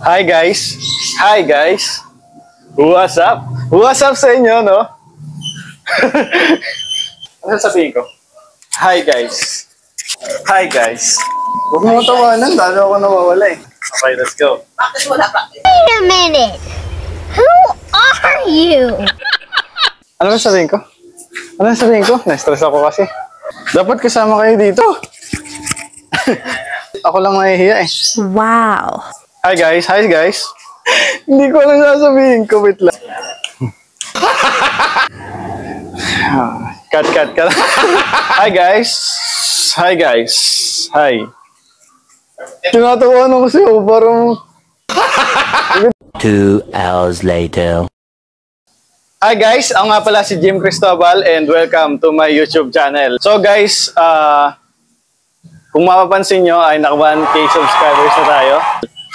Hi guys! Hi guys! What's up? What's up sa inyo, no? Ano sabihin ko? Hi guys! Hi guys! Huwag mo tawanan, lalo ako nawawala eh. Okay, let's go. Practice wala practice. Wait a minute! Who are you? Ano sabihin ko? Ano sabihin ko? Na-stress ako kasi. Dapat kasama kayo dito. Ako lang mahihiya eh. Wow. Hi guys! Hi guys! Hindi ko alam sasabihin ko. Wait lang. Cut. Hi guys! Hi guys! Hi. Tinatawa na kasi ako parang... 2 hours later. Hi guys! Ako nga pala si Jim Cristobal and welcome to my YouTube channel. So guys, kung mapapansin nyo ay naka 1K subscribers na tayo.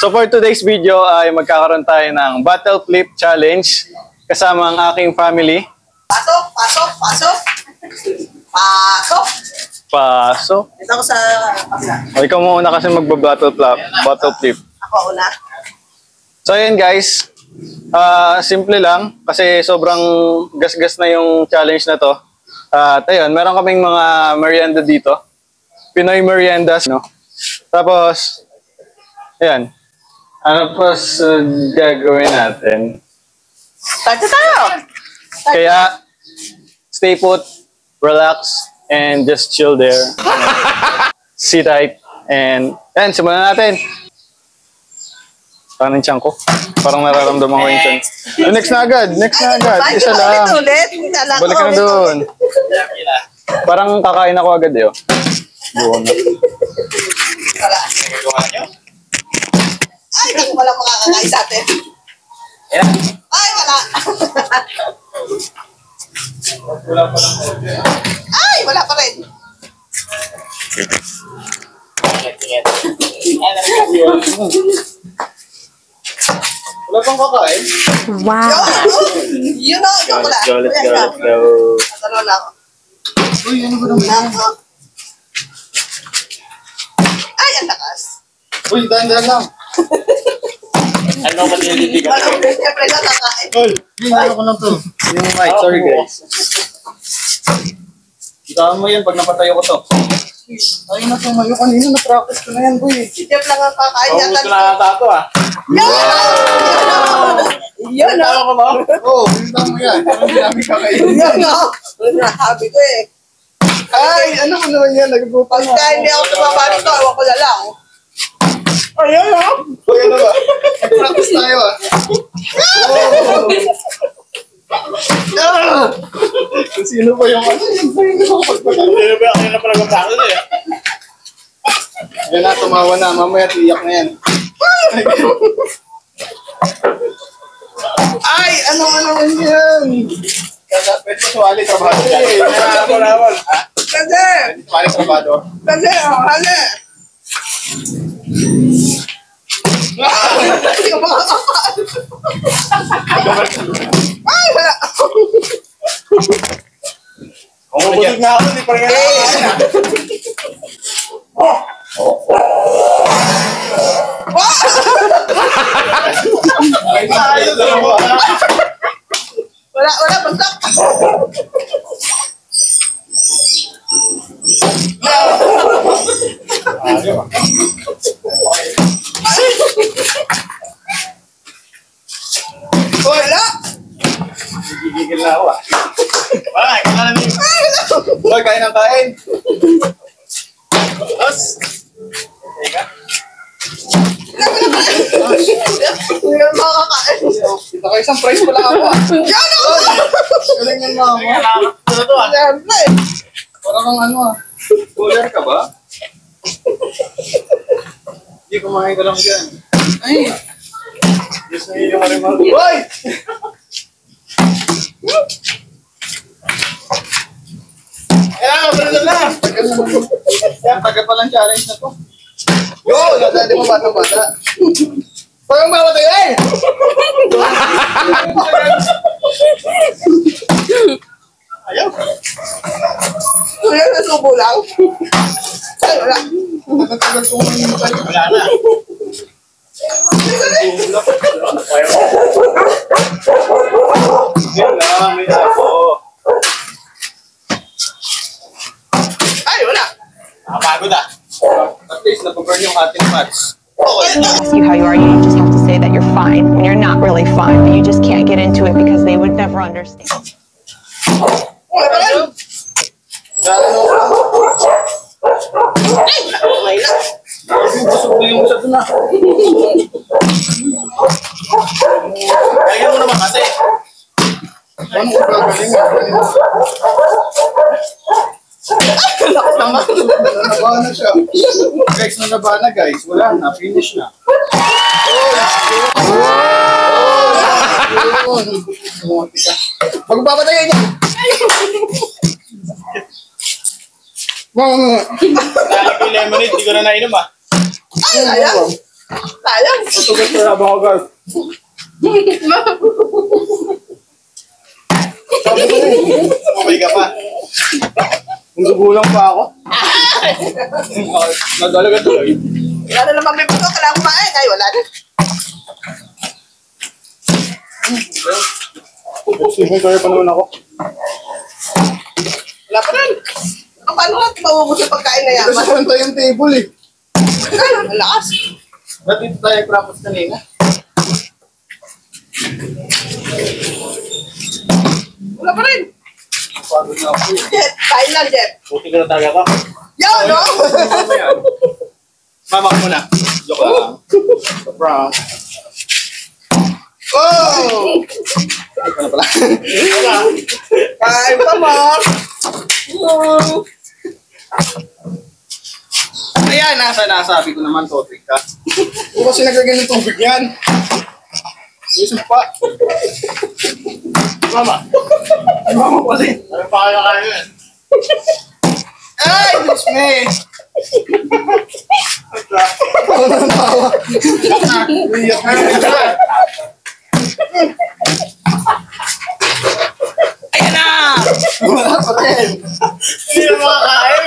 So for today's video ay magkakaroon tayo ng Battle Flip Challenge kasama ang aking family. Pasok. Dito ako sa kapila. Ikaw muna kasi magba-battle flip. Ako una. So ayan guys, simple lang kasi sobrang gasgas na yung challenge na to. At ayun, meron kaming mga merienda dito. Pinoy meriendas, no? Tapos, ayan. Ano pa gagawin natin? Start na tayo. Kaya, stay put, relax, and just chill there. Sit tight, and ayan, simulan natin. Parang yung tiyan ko. Parang nararamdaman ko yung tiyan. Next na agad. Isa lang. Balik ka na doon. Parang kakain ako agad eh. Buwan na. Ay, kung wala makakakain sa atin. Ay, wala. Ay, wala pa rin. Wala pang kakain? Wow. Yun o, yung wala. Let's go. Ano na ako. Uy, ano ba naman? Ay, ang lakas. Uy, dahan-dahan lang. Ano ba nililitig ka? Walang siyempre na kakain. Uy, ano ko lang to. Yung mic, sorry guys. Itaan mo yan pag napatayo ko to. Ay, natumayo kanina, na-practice ko na yan, boy. Si Jeff lang ang kakain Paubos yata. ko na ata ito ah. Yun o. Tama ko ba? Oo, itaan mo yan. Parang hindi namin kakain. Yun o. Sabi ko eh. Ay, ano ko naman yan, nagpupan Pagka hindi ako tumaba nito, awan ko na lang. Ayun o. Uy, ano ba? Nag-practice tayo ah. Sino ba yung ano? Sino ba yung Ano pa nagpapakot eh? Yan na, tumawa na. Mamaya tiyak na yan. Ay, ano Ano yan? Pwede suwali trabaho dyan. Rawal. Kasi, Suwali trabaho. hali. Hindi ko makakakain. Ay, wala. Kung mabusog na ako, hindi pa rin nakakain ah. Ay, tayo dalawa. Wala, basta. Wala. Gigigil na ako ah. Wala, kailangan namin. Boy, kain ng kain. Os. Teka. Hindi ko makakakain. Dito kayo isang prize pala ako ah. Yan o. Galing ng mama. Ano to ah? Siyempre. Parang kang ano ah. Cooler ka ba? Hindi, kumain ka lang dyan. Ay! Diyos na yung marimar. Boy! Kailangan, balikan na! Tagal pa lang challenge na to. Yo! Dati mo bata-bata. Parang mamatay eh! Ayaw. Kuya, nasubo lang. Ay, wala. Tagal-tagal kong manintay. Wala na. Yun lang, may ako. Ay, wala. Nakapagod ah. At least, napaburn yung ating mats. Ask you how you are, you just have to say that you're fine when you're not really fine, but you just can't get into it because they would never understand. Wala pa rin. Ay, wala. Busog na yung isa doon ah. Kaya mo naman kasi. Paano ko gagaling ah? Nabana siya. Guys, nabana guys. Wala na. Finish na. Magpapatayin niya. Dahil ko yung lemonade, di ko na nainom ah. Ay, sayang. Sayang. Tugas na habang ako guys. Okay ka pa. Nagdugulang pa ako. Nadalaga tuloy. Wala na naman may puto. Kailangan kumain. Ay, wala na. Sige, kaya pa naman ako. Wala pa rin. Paano natin mauubos yung pagkain na Kasi yaman? kwenta yung table eh. Ay, ang lakas. Ba't dito tayo krapos kanina? Wala pa rin. Pagod na ako eh. Jet, kain lang, Jet. Buti ko na talaga ka. Yo, no? Mama ko muna. Joke lang. Prank. Oh! Ay, pala pala. Wala. Kain pa, Mark. Ayan, nasabi ko naman, topic ka. O kasi nagagyan ng tubig yan. Yusuf pa. Mama. Ay, mama ko kasi. Ano pa kaya kayo yan? Ay, Diyos me! Tawa na ng tawa. Iyak na. Ayan na! Wala pa rin. Hindi na makakain.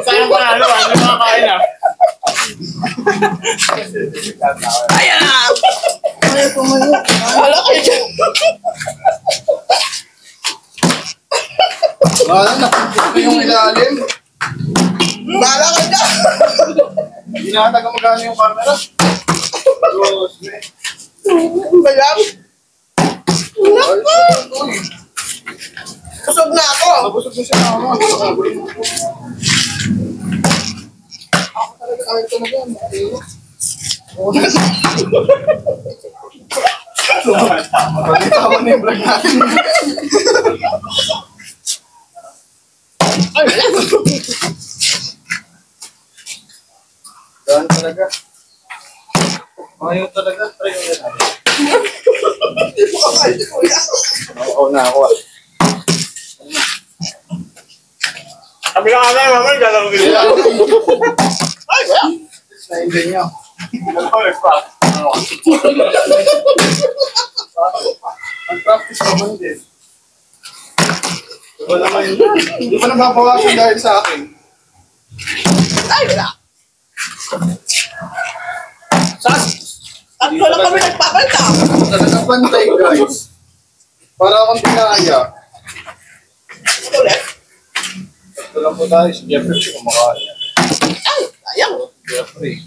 Sayang panalo ah, hindi makakain ah. Ayan na! Wala kayo dyan. Wala, nakikita ko yung ilalim. Bahala kayo dyan. Hindi nakataga magkano yung camera. Diyos me. Balam. Busog na ako. Nabusog na siya mama. Ako talaga, ayaw talaga. Makatino. Pagkitawa na yung vlog natin. Ay, wala. Daan talaga. Ayaw talaga. Try mo yan. Hindi mo kakain si Kuya. Oo na ako ah. Sabi ka kami, mama, hindi lang gila. Ay, wala. Na-enjoy niyo. Mag-practice naman din. Diba naman yun? Di ba nababawasan dahil sa akin? Ay, wala. Tatlo lang kami nagpapalta. Talagang pantay guys. Para akong dinaya. Ito ulit. Ito lang po tayo. Si Jeffrey kumakain. Ay, sayang. Jeffrey.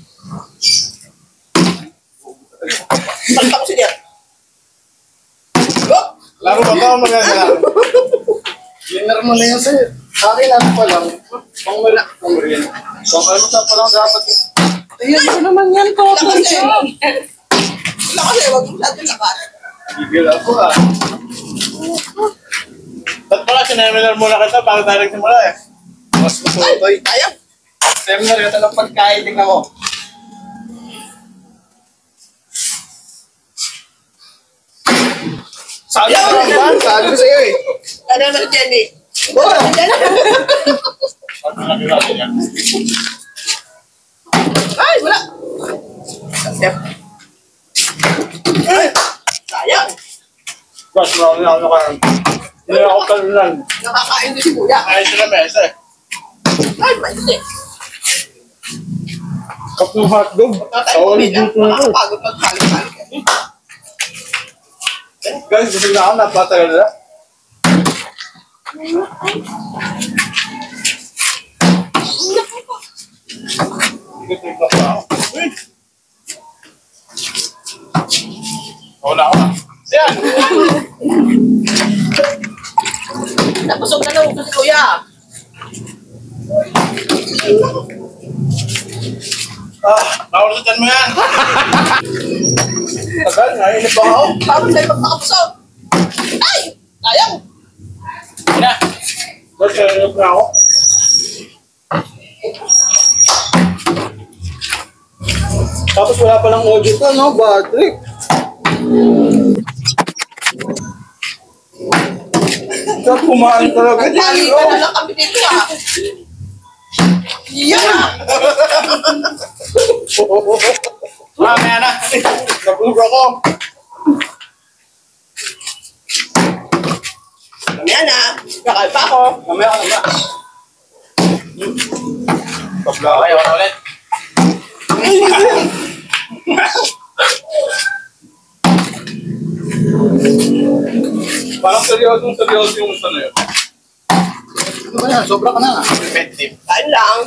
Palta ko si Jet. Oh! Laro ba ito? Maganda. Dinner mo na yun sa'yo. Sa akin ano pa lang. Pang-mala. Pang-merienda. Pang-almusal pa lang dapat. Ayan mo naman yan, Wala kasi. Wala kasi. Huwag mo natin lakas. Gigil ako ah. Ba't pala sineminar muna kita bago tayo nagsimula eh? Mas masutoy. Sayang. Seminar yun talang pagkain. Tingnan mo. Sabi ko lang ba? Sabi ko sa'yo eh. Ano naman si Jenny? Oh! Ay, wala. Step. Ay, sayang. Boss, marami na ako nakain. Hindi ako talunan. Nakakain din si Kuya. Kain sila mesa eh. Ay, maisi. Cup ng hotdog. Tatay mo, Pina. Nakakapagod magbalik-balik. Guys, gusto na ako. Napatagal na. Wala ako na. Yan! Nabusog na lang si Kuya. Naulitan mo yan! Tagal, naiinip ako. Parang tayo magpakabusog. Ay! Sayang! Na! Guys, naiinip na ako. Tapos wala palang audio to, no? Bad trip. Sarap kumain talaga. Nagpali ka na lang kami dito ah. Yan! Mamaya na! Nabulog ako. Mamaya na. Kakal pa ako. Mamaya ka naman. Tabla Okay, wala ulit. Parang seryoso yung gusto na yun. Ano ba yan? Sobra ka na. Effective. Kain lang.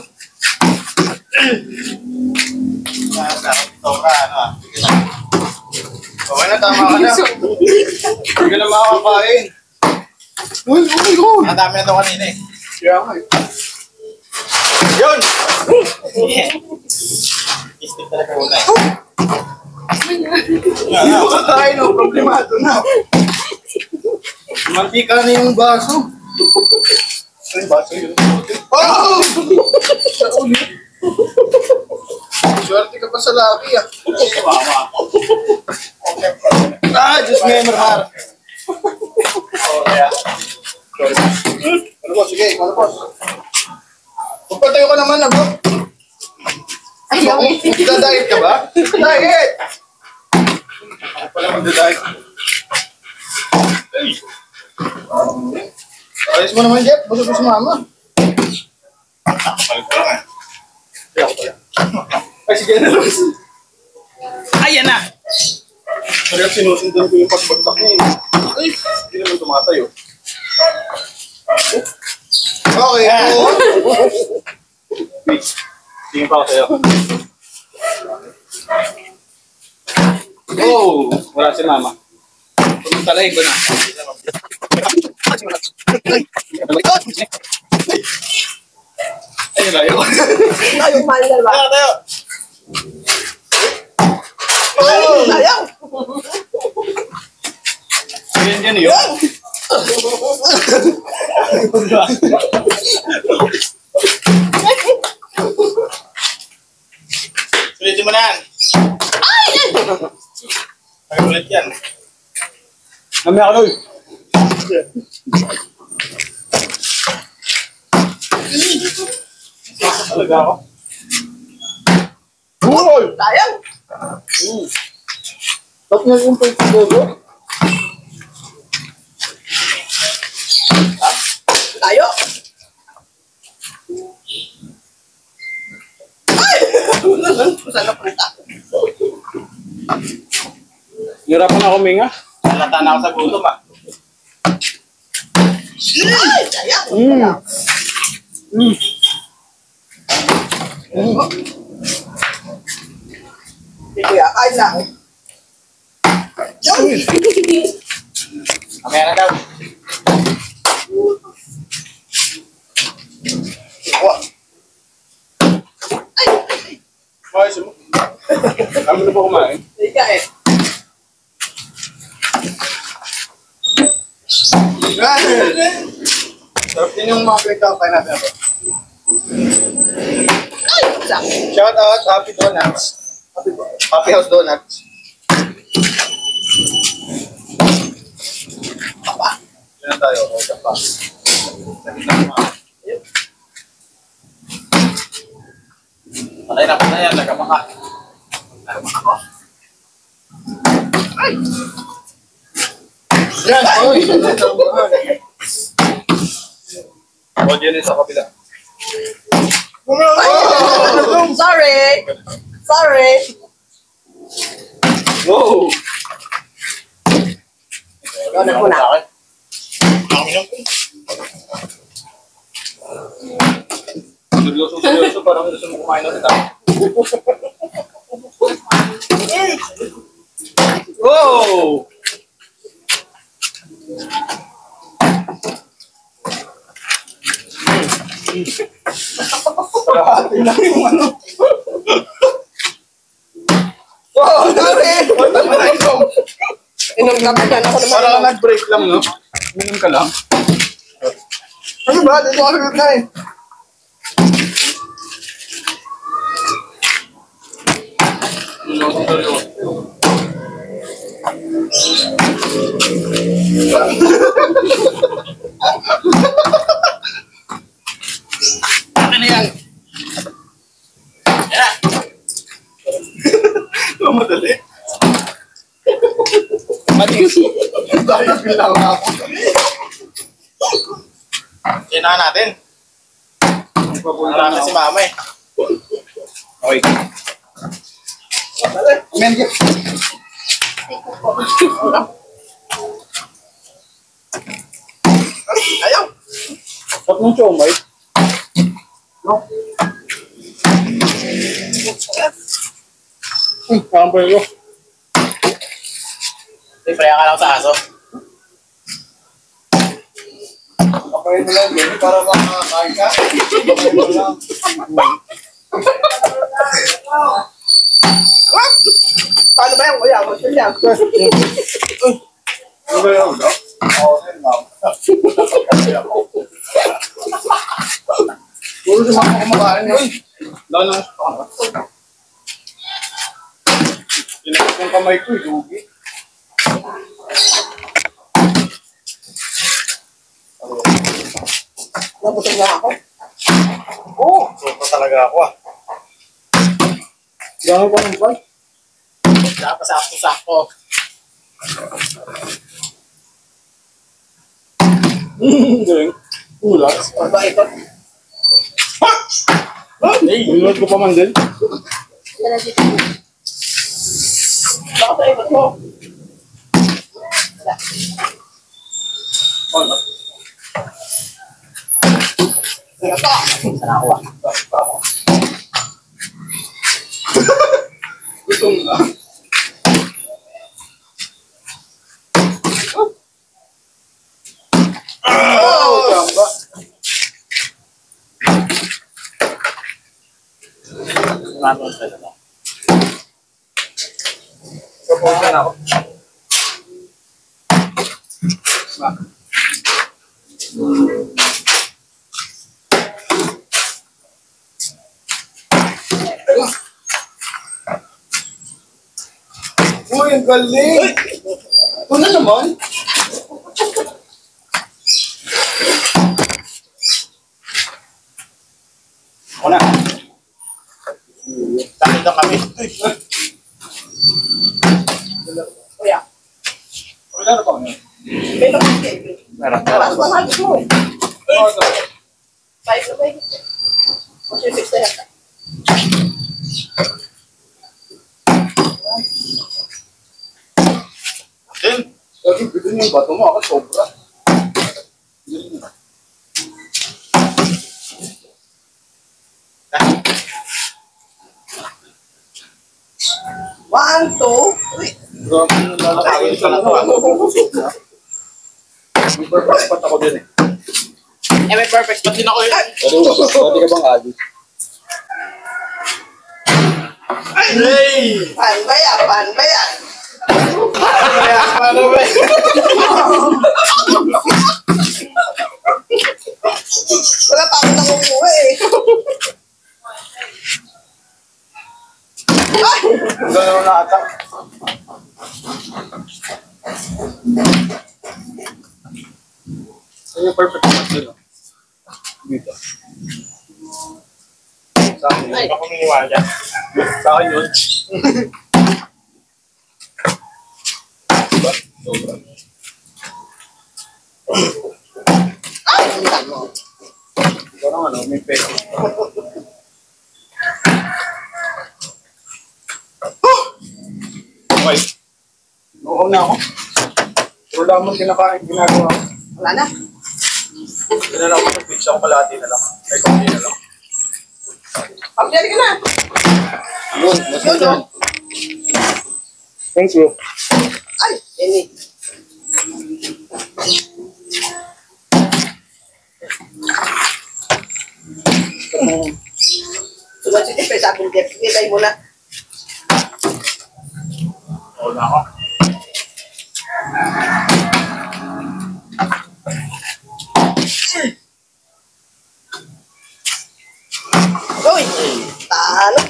Sobra, ano ah. Okay na, tama ka na. Hindi ka na makakapain. Uy, okay ko. Ang dami na ito kanina eh. Kaya nga eh. Yun! Isip talaga muna eh. Ito tayo, no? Problemado na. Mantika na yung baso. Ano yung baso yun? Oh! Sa ulit. Swerte ka pa sa laki ah. Ah, just member har. Sorry. Ano po, sige, ano po. Magpatayo ka naman, abo. Ayaw. Magdadiet ka ba? Diet! Ako pala magdadiet. Ay! Ayos mo naman, Jeff. Busog ko si mama. Palit ko lang eh. Hindi ako pala. Ay, sige na lang. Ayan na! Kaya sinusundan ko yung pagbagsak niya eh. Ay! Hindi naman tumatayo. Okay. Wait. Tingin pa ako sa'yo. Oh! Wala si mama. Talay ko na. Ay, layo. Ayaw mahal na ba? Tayo, tayo! Oh! Ayaw. Yan yan yun. Sulitin mo na yan! Ay, ulit yan. Namaya ka, Loy. Talaga ako. Uy! Sayang. Ba't nga yung pagkagogo? Tayo. Ay! Saan na punta? Hirapan ako, Minga. Nalata na ako sa gutom ah. Ay! Sayang. Hindi kuya, kain lang. Yun! Mamaya na daw. Ayos mo. Kami na ba kumain? Hindi ka eh. Sarap din yung mga pinagkakapay natin. Ay! Sakit. Shout out, Happy Donuts. Happy House Donuts. Yan tayo, okay pa. Patay na patay yan, nagkamaka. Yan, oy! O, dyan sa kabila. Sorry. Sorry. Wow! Ano po na? Seryoso, parang gusto mo kumain ulit ah. Wow! Kalahati lang yung ano. Oh, sorry. Inom ka pa dyan. Ako naman. Parang nag-break lang, no? Minum ka lang. Ano ba? Dito ako nagkain. Akin na yan. Yeah. Madali. Dahil bilang ako. Kailangan natin. Marami si mama eh. Okay. Amen. Ayaw. Ba't mong siomay? No? Kampay ko. Prepare ka lang sa aso. Kampay mo lang din para makakain ka. Kampay mo lang. Paano ba yan? Kuya, gusto niya. Ano ba yun? Oo, ma'am. Puro si mama kumakain yun. Lalo na sa pangat. Tinapos yung kamay ko, lugi. Nabusog na ako. Oo! Super talaga ako ah. Gano'n pa ng bike? Sakto-sakto. Galing. Ulat. Ba ito? Hey, ulat ko pa man din. Bakit sa ibot mo? Ano? Kaya pa. Sana ako ah. Gutom na. Oh! Tamba. Maraming sa ito. Kapunta na ako. Uy, ang galing! Ito na naman. Ako na. Sakit ang kami. Kuya. Wala na ba? May nakikita. Meron. Mas mahagis mo eh. Five na ba yun? Kasi six na yata. Din. Lagi bigyan yung bato mo, ako sobra. One, two, three. Grabe yung lalakayin sa ano. May purpose pat ako din eh. Eh, may perfect spot din ako yun. Pwede ka bang adi? Hey! Pan ba yan? Pan ba yan? Paano ba? Wala pa ako nakukuha eh. Gano'n na ata. Ano yung perfect match yun? Dito. Sa akin yun. Hindi ako miniwala dyan. Sa akin yun. Diba? Sobra. Parang ano, may peso. na ako. Puro lamang kinakain, ginagawa ko. Wala na. Pinala ko sa pizza ko kalahati na lang. Ay, konti na lang. Pagdali ka na. Yun, mas na dyan. Thanks, bro. Ay, ini. Sunod si Tipe, sabi ni Tipe, kitay mo na. Wala ako. Uy! Paano?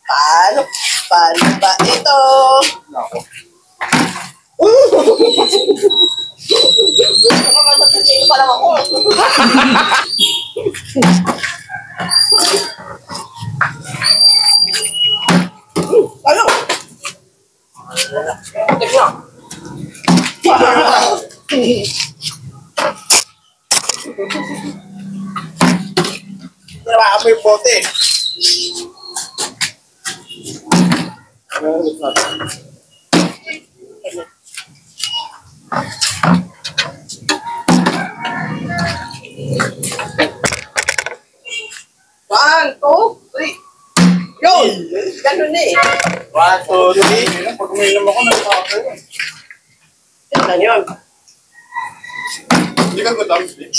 Paano? Paano ba ito? Nako. Nakakatasin pa lang ako. Ano? Tignan. Tinamaan mo yung bote. One, two, three. Yun! Ganun eh. 1, 2, 3. Pag uminom ako, nagpapakayo. Yan lang yun. Hindi ka gutom, Steve.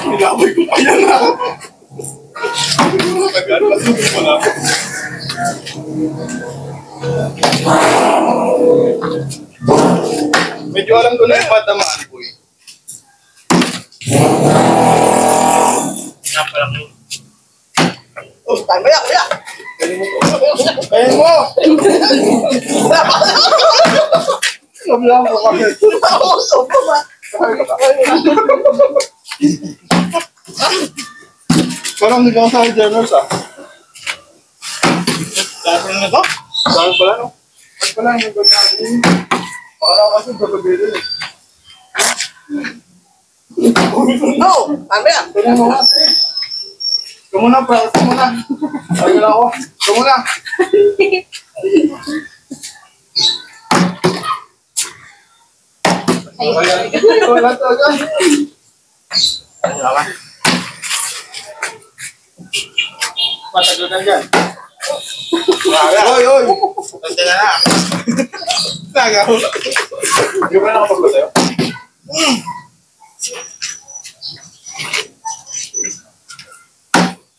Nilaboy ko pa yan, ha? Tagal, masubi mo lang. Medyo alam ko na yung patamaan ko eh. Oh, tayo ba yan? Kuya? Kaya mo! Nablang ko kami. Nakakausap mo ba? Parang hindi ka sa generals ah. Dahil na to? Dahil pala no? Dahil pala yung gagawin. Parang kasi gagawin eh. No! Tayo ba yan? Ito mo nga. Ito muna, bro. Ito muna. Ayaw na ako. Ito muna. Wala to agad. Ayaw ka. Matagal ka dyan. Oy, oy! Tanda na na. Nagaw. Hindi ba nakapagod sa'yo?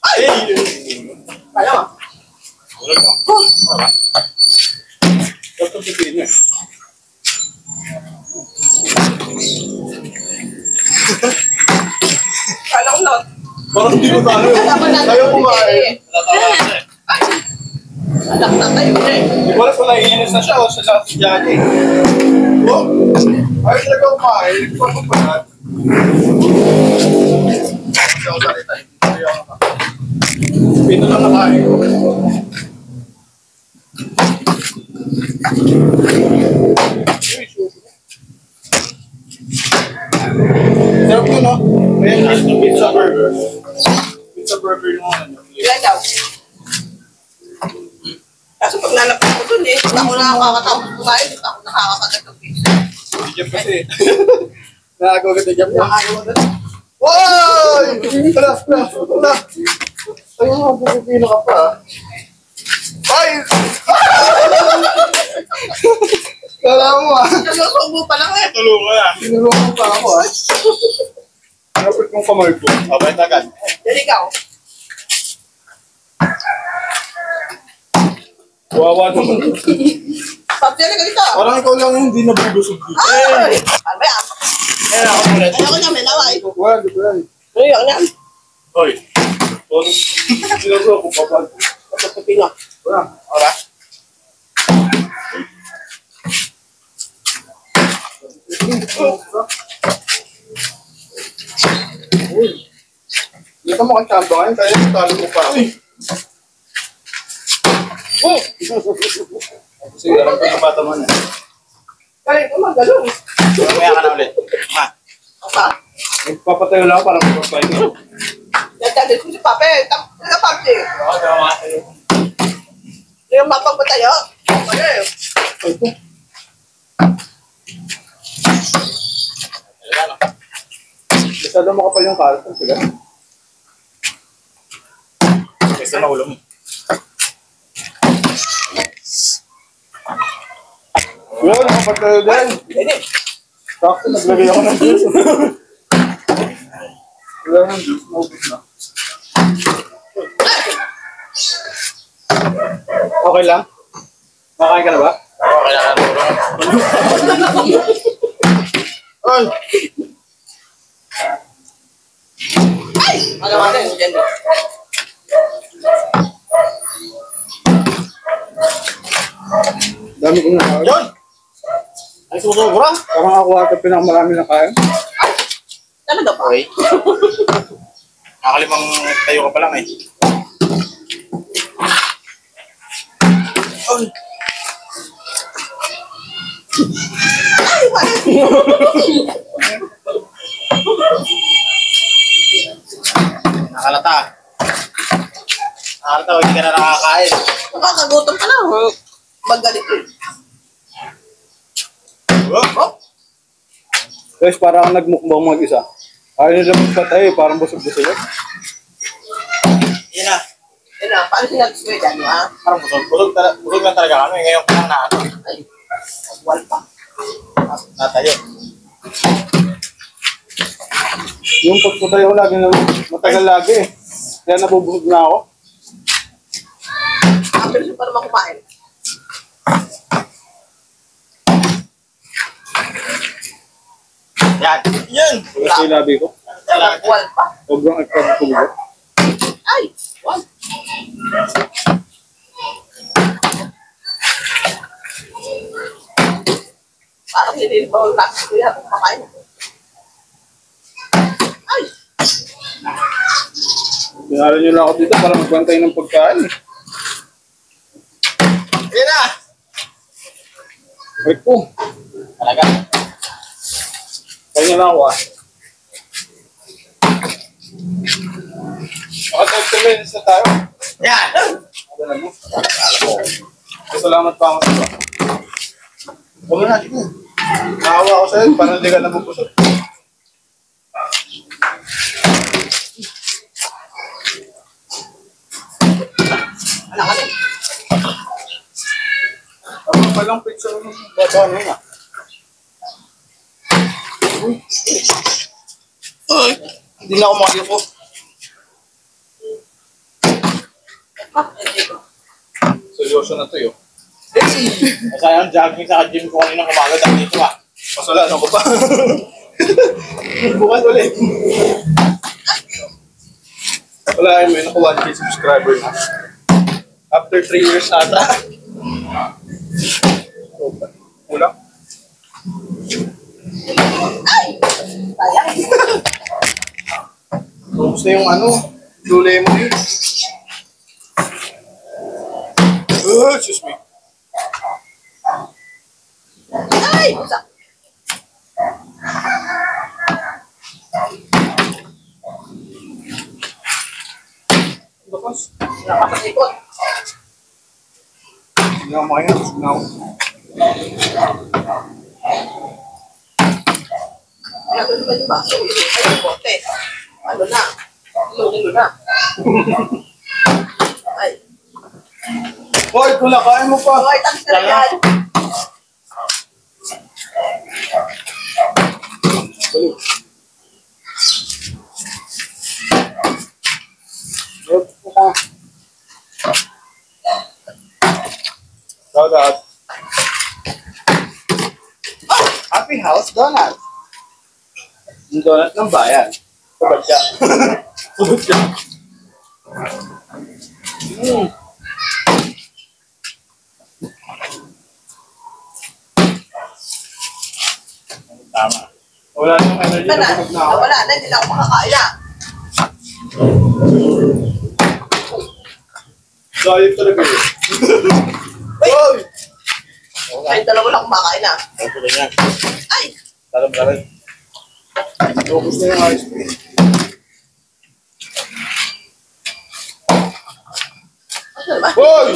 Ay! Kaya mo? Wala ka. Ito pipiin niya. Kala ko lang. Parang hindi ko tayo. Tayo kumain. Anak na tayo eh. Di ba alam kung naiinis na siya o siya si Jackie? Oh! Ay, talaga kumain. Hindi ko pa lahat. Hindi ako salita. Hindi ako nakain. Pito lang nakain ko. Sarap yun, no? May pizza burger. Pizza burger yung ano. Ilan daw? Kaso pag nalapit ko dun eh, ako nakakatapos kumain, ako nakakakagat ng pizza. Hindi dyan kasi. Nakagagat na dyan. Nakakain mo dun. Woy! Wala. Ayun mo, pupipino ka pa. Ay! Kala mo ah. Nasusubo pa lang eh. Tulungan na. Tinulungan pa ako ah. Napit kong kamay ko. Abay agad. Yan ikaw. Wawa naman. Pagdali ka dito. Parang ikaw lang yung hindi nabubusog dito. Ay! Ano ba yan? Ayan ako ulit. Ayoko na, may laway. Wala, di ba yan? Ayoko na. Hoy. Sinuro ko pa ba? Kapag pipino. Wala. Ora. Hindi ka makachamba ngayon, kaya talo ko pa. Kasi alam ko na pataman eh. Kaya ito magalong. Mamaya ka na ulit. Ma. Apa? Nagpapatayo lang ako para magpapain ko. Nagdadal ko si Pape. Tapos Pape. Yung mapang ba tayo? Ano eh? Ito. Masyado makapal yung karton sila. Gusto na ulo mo. Yun, nakapal tayo din. Pwede. Sakto, naglagay ako ng juice. Wala ng juice, naubos na. Okay lang? Nakain ka na ba? Oo, kailangan tulong. Ay! Ano ka rin? Diyan. Dami kong nakain. Yun! Ay, susobra! Parang ako ata pinakamarami na kain. Talaga ba? Okay. Nakalimang tayo ka pa lang eh. Ay, Nakalata. Nakalata, hindi ka na nakakain. nakakagutom ka na. Magalit eh. Oh, Guys, parang nagmukbang mag-isa. Ayaw nila magpatay, parang busog-busog. yun na. Yan na, paano sinabi dyan, ha? Parang busog lang talaga kami. Ngayon ko lang na ano. Ay, wal pa. Natayo. Yung pagpatay ko lagi na matagal lagi eh. Kaya nabubusog na ako. Pero siya pa naman kumain. Yan. Yun! Kasi yung labi ko. Wal pa. Sobrang agpag-pugo. Ay, wal. Parang hindi ba ang lapis ko yan kung makain. Ay, Pinalo nyo lang ako dito para magbantay ng pagkain eh. Yun na! Ay ko, Talaga. kaya nyo lang ako ah. Baka 30 minutes na tayo. Yan! Ano na mo? Salamat pa ako sa iyo. Huwag mo na, dito. Nakawa ako sa'yo, parang hindi ka nabubusog. ano ka rin? Ako palang pizza ng baba nyo na. Ay, hindi na ako makayuko. Ah, hindi ko. Seryoso na to yun. Masaya ang jogging sa gym ko kanina umaga dahil dito ah. Mas wala, ano ko pa? Bukas ulit. Wala, may naku 1K subscriber na. After 3 years ata. Kulang. Sayang. Tapos na yung ano, Blue Lemon yun. Excuse me. Ay, busak. Bakas. Nakakasikot. Hindi ako makain. Busog na ako. Ano naman yung baso? Ay, yung bote. Ano na? Lulo na. Ay. Hoy, kulakain mo pa. Okay, tapos na yan. Balik. Shout out. Happy House Donut. Yung donut ng bayan. Sabad ka. Sabad ka. Tama. Wala nang energy Wala na na. busog na ako. Wala na. Hindi na ako makakain na. Diet talaga yun. Hoy! Ay, dalawa lang kumakain na. Ang tuloy niya. Ay! Talam na rin. Focus na yung ice cream. naman. Hoy!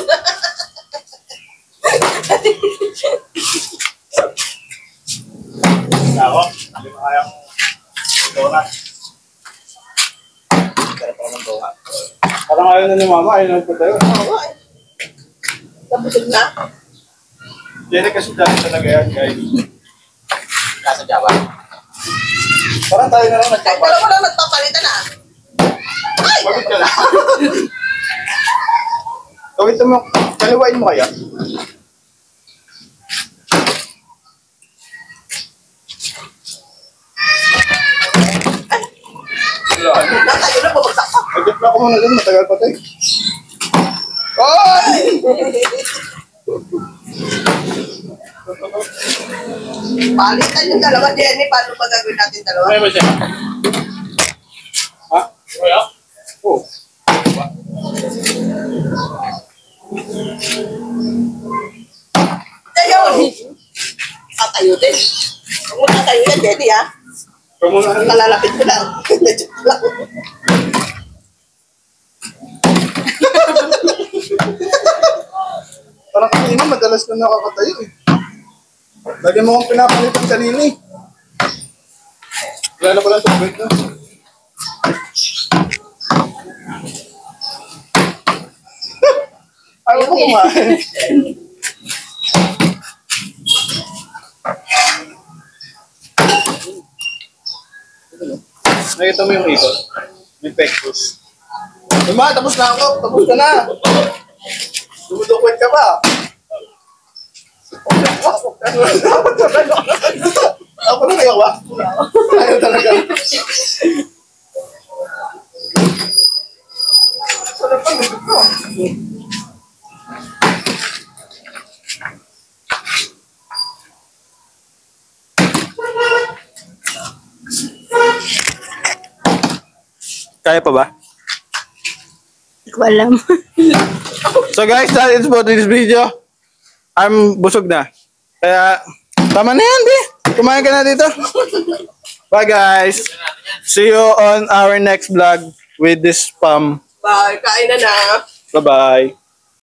Ako, hindi mo kayang donut. Kaya pa ng donut. Parang ayaw na ni mama, ayaw na tayo. Oo, eh. Nabusog na. Yan kasi dahil talaga yan, guys. Nasa Java. Parang tayo na lang Kahit dalawa lang nagpapalitan na. Ay! Bakit ka lang? Gawin mo, kaliwain mo kaya? Natayo na, bumagsak ka. Agad na ako muna dun, matagal pa tayo. Ay! Palitan yung dalawa, Jenny. Paano ba gagawin natin dalawa? May ba siya? Ha? Wala. Oo. Tayo! Tatayo din. Huwag mo tatayo yan, Jenny, ha? Ikaw muna lang. Nalalapit ko lang. Joke lang. Parang kanina, madalas na nakakatayo eh. Lagi mo akong pinapalitan kanina eh. Wala na pala tubig na. Ayaw ko kumain. Nakita mo yung ikot? May pectus. Ma, tapos na ako. Tapos ka na. Dumudukwet ka ba? Ako na kayo ba? Ayaw talaga. Sarap pa, nagod ko. Kaya pa ba? Hindi ko alam. So guys, that is for this video. I'm busog na. Kaya, tama na yan, di. Kumain ka na dito. Bye guys. See you on our next vlog with this spam. Bye, kain na na. Bye-bye.